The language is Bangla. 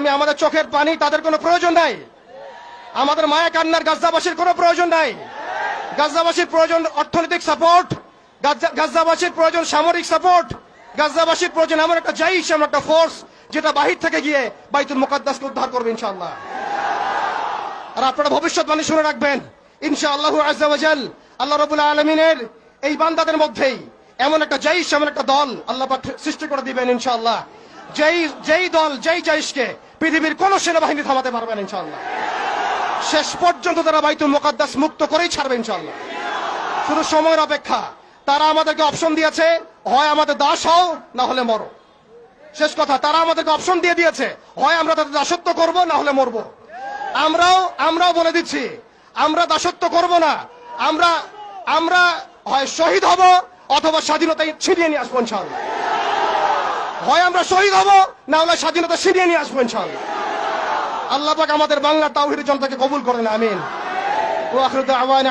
আমি আমাদের চোখের পানি তাদের কোনো প্রয়োজন নাই, আমাদের মায়া কান্নার গাজাবাসীর কোনো প্রয়োজন নাই। গাজাবাসীর প্রয়োজন অর্থনৈতিক সাপোর্ট, গাজাবাসীর প্রয়োজন সামরিক সাপোর্ট, গাজাবাসীর প্রয়োজন এমন একটা জাইশ, এমন একটা ফোর্স যেটা বাহির থেকে গিয়ে বাইতুল মুকাদ্দাসকে উদ্ধার করবে ইনশাআল্লাহ। আর আপনারা ভবিষ্যৎবাণী শুনে রাখবেন, ইনশাআল্লাহু আযজা ওয়া জাল আল্লাহ রাব্বুল আলামিনের এই বান্দাদের মধ্যেই এমন একটা জাইশ, এমন একটা দল আল্লাহ পাক সৃষ্টি করে দিবেন ইনশাআল্লাহ। যেই দল, যেই জাইশকে পৃথিবীর কোন সেনাবাহিনী থামাতে পারবে না ইনশাআল্লাহ। শেষ পর্যন্ত তারা বাইতুল মুকাদ্দাস মুক্ত করেই ছাড়বে ইনশাআল্লাহ। শুধু সময়ের অপেক্ষা। তারা আমাদেরকে অপশন দিয়েছে, হয় আমাদের দাস হও না হলে মরো। শেষ কথা, তারা আমাদেরকে অপশন দিয়ে দিয়েছে, হয় আমরা তাদের দাসত্ব করব না হলে মরবো। আমরাও বলে দিচ্ছি, আমরা দাসত্ব করব না, আমরা হয় শহীদ হব অথবা স্বাধীনতা ছিনিয়ে নিয়ে আসবো ইনশাআল্লাহ। হয় আমরা শহীদ হব না হলে স্বাধীনতা ছিনিয়ে নিয়ে আসবো ইনশাআল্লাহ। আল্লাহ পাক আমাদের বাংলা তাওহীদের জনতাকে কবুল করেন, আমিন। ওয়া আখিরু দাওয়ানা।